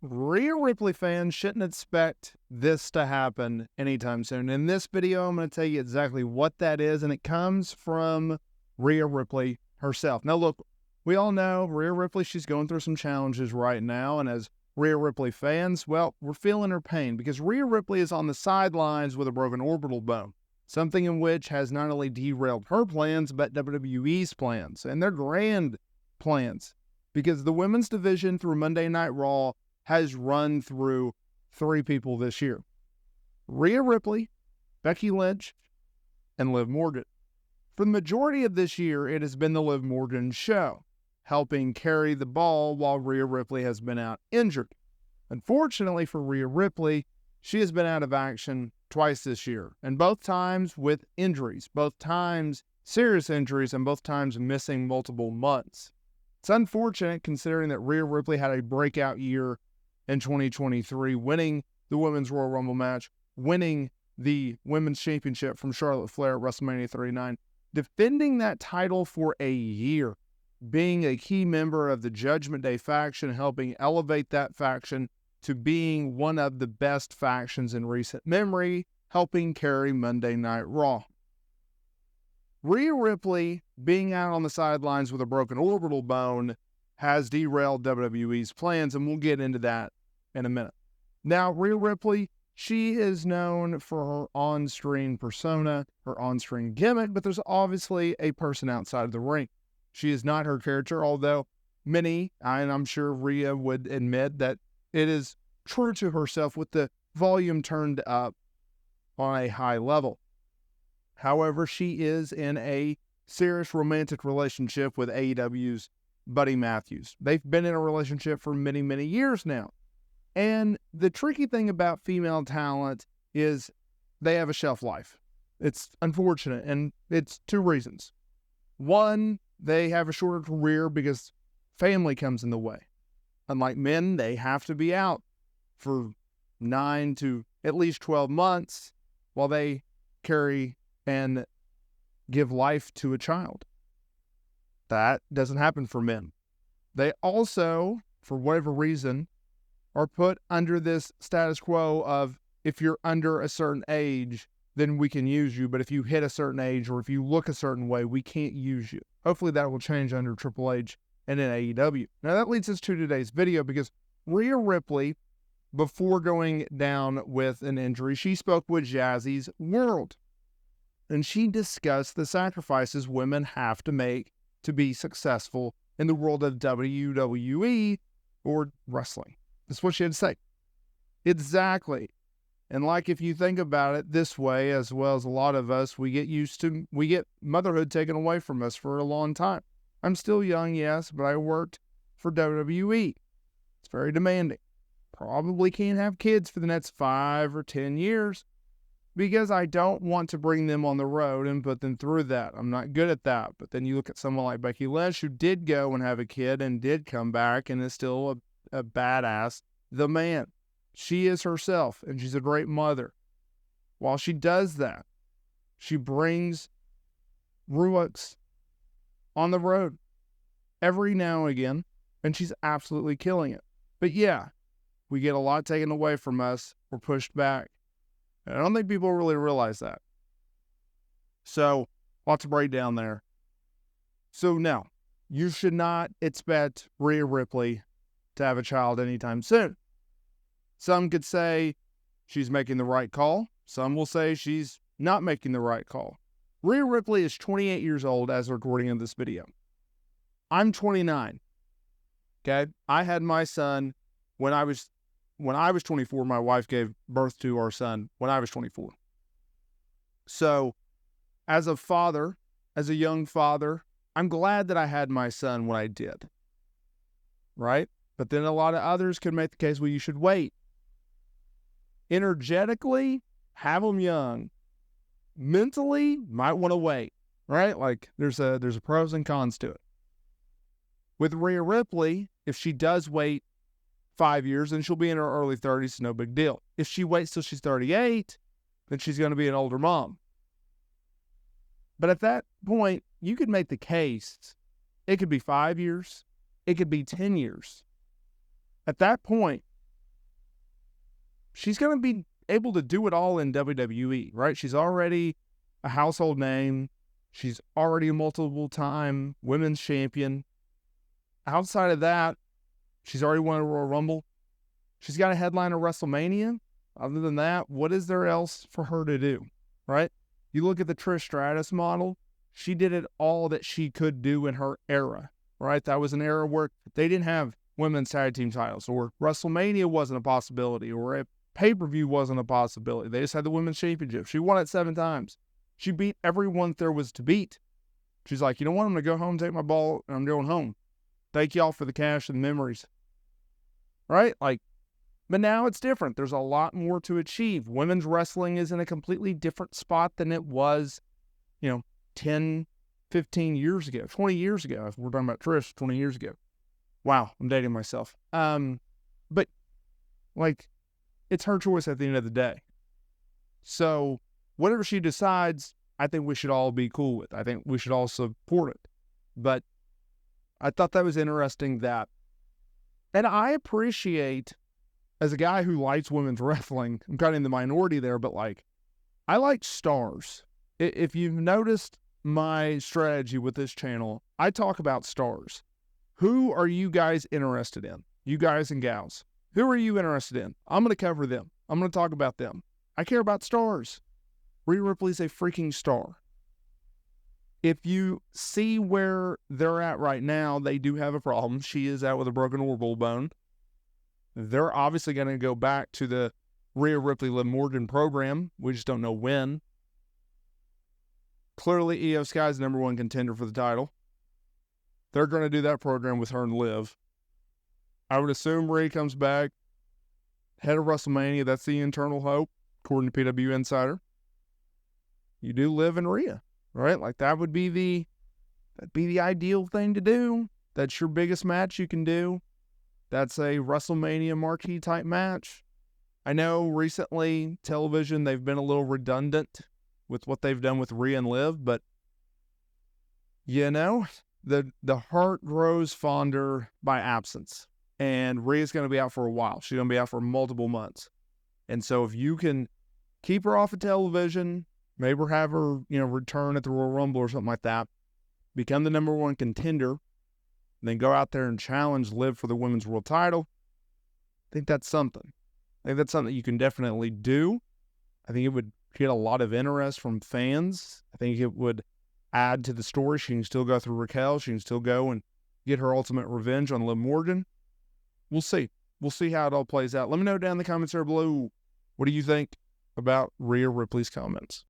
Rhea Ripley fans shouldn't expect this to happen anytime soon. In this video, I'm going to tell you exactly what that is, and it comes from Rhea Ripley herself. Now, look, we all know Rhea Ripley, she's going through some challenges right now, and as Rhea Ripley fans, well, we're feeling her pain because Rhea Ripley is on the sidelines with a broken orbital bone, something in which has not only derailed her plans, but WWE's plans, and their grand plans, because the women's division through Monday Night Raw has run through three people this year: Rhea Ripley, Becky Lynch, and Liv Morgan. For the majority of this year, it has been the Liv Morgan show, helping carry the ball while Rhea Ripley has been out injured. Unfortunately for Rhea Ripley, she has been out of action twice this year, and both times with injuries, both times serious injuries, and both times missing multiple months. It's unfortunate considering that Rhea Ripley had a breakout year in 2023, winning the Women's Royal Rumble match, winning the Women's Championship from Charlotte Flair at WrestleMania 39, defending that title for a year, being a key member of the Judgment Day faction, helping elevate that faction to being one of the best factions in recent memory, helping carry Monday Night Raw. Rhea Ripley being out on the sidelines with a broken orbital bone has derailed WWE's plans, and we'll get into that in a minute. Now, Rhea Ripley, she is known for her on-screen persona, her on-screen gimmick, but there's obviously a person outside of the ring. She is not her character, although many, and I'm sure Rhea would admit that it is true to herself with the volume turned up on a high level. However, she is in a serious romantic relationship with AEW's Buddy Matthews. They've been in a relationship for many, many years now. And the tricky thing about female talent is they have a shelf life. It's unfortunate, and it's two reasons. One, they have a shorter career because family comes in the way. Unlike men, they have to be out for 9 to at least 12 months while they carry and give life to a child. That doesn't happen for men. They also, for whatever reason, are put under this status quo of, if you're under a certain age, then we can use you. But if you hit a certain age or if you look a certain way, we can't use you. Hopefully that will change under Triple H and in AEW. Now that leads us to today's video, because Rhea Ripley, before going down with an injury, she spoke with Jazzy's World. And she discussed the sacrifices women have to make to be successful in the world of WWE or wrestling. That's what she had to say. Exactly. And like, if you think about it this way, as well as a lot of us, we get motherhood taken away from us for a long time. I'm still young, yes, but I worked for WWE. It's very demanding. Probably can't have kids for the next 5 or 10 years because I don't want to bring them on the road and put them through that. I'm not good at that. But then you look at someone like Becky Lynch, who did go and have a kid and did come back and is still a badass. The man. She is herself, and she's a great mother. While she does that, she brings Ruux on the road every now and again, and she's absolutely killing it. But yeah, we get a lot taken away from us. We're pushed back. And I don't think people really realize that. So, lots to break down there. So no, you should not expect Rhea Ripley to have a child anytime soon. Some could say she's making the right call. Some will say she's not making the right call. Rhea Ripley is 28 years old as of recording of this video. I'm 29. Okay? I had my son when I was 24. My wife gave birth to our son when I was 24. So, as a father, as a young father, I'm glad that I had my son when I did. Right? But then a lot of others could make the case, well, you should wait. Energetically, have them young. Mentally, might want to wait. Right? Like, there's a pros and cons to it. With Rhea Ripley, if she does wait 5 years, then she'll be in her early 30s, no big deal. If she waits till she's 38, then she's going to be an older mom. But at that point, you could make the case, it could be 5 years, it could be 10 years. At that point, she's going to be able to do it all in WWE, right? She's already a household name. She's already a multiple-time women's champion. Outside of that, she's already won a Royal Rumble. She's got a headline of WrestleMania. Other than that, what is there else for her to do, right? You look at the Trish Stratus model. She did it all that she could do in her era, right? That was an era where they didn't have women's tag team titles, or WrestleMania wasn't a possibility, or a pay-per-view wasn't a possibility. They just had the women's championship. She won it 7 times. She beat everyone there was to beat. She's like, you know what? I'm going to go home, take my ball, and I'm going home. Thank y'all for the cash and memories. Right? Like, but now it's different. There's a lot more to achieve. Women's wrestling is in a completely different spot than it was, 10, 15 years ago, 20 years ago. If we're talking about Trish, 20 years ago. Wow, I'm dating myself. But, it's her choice at the end of the day. So, whatever she decides, I think we should all be cool with. I think we should all support it. But I thought that was interesting and I appreciate, as a guy who likes women's wrestling, I'm kind of in the minority there, but I like stars. If you've noticed my strategy with this channel, I talk about stars. Who are you guys interested in? You guys and gals. Who are you interested in? I'm going to cover them. I'm going to talk about them. I care about stars. Rhea Ripley's a freaking star. If you see where they're at right now, they do have a problem. She is out with a broken orbital bone. They're obviously going to go back to the Rhea Ripley Liv Morgan program. We just don't know when. Clearly, Io Sky's the #1 contender for the title. They're going to do that program with her and Liv. I would assume Rhea comes back head of WrestleMania. That's the internal hope, according to PW Insider. You do Liv and Rhea, right? That would be the ideal thing to do. That's your biggest match you can do. That's a WrestleMania marquee type match. I know recently television, they've been a little redundant with what they've done with Rhea and Liv, but the heart grows fonder by absence. And Rhea's going to be out for a while. She's going to be out for multiple months. And so if you can keep her off of television, maybe have her, return at the Royal Rumble or something like that, become the #1 contender, then go out there and challenge Liv for the women's world title, I think that's something. I think that's something you can definitely do. I think it would get a lot of interest from fans. I think it would add to the story. She can still go through Raquel. She can still go and get her ultimate revenge on Liv Morgan. We'll see. We'll see how it all plays out. Let me know down in the comments there below. What do you think about Rhea Ripley's comments?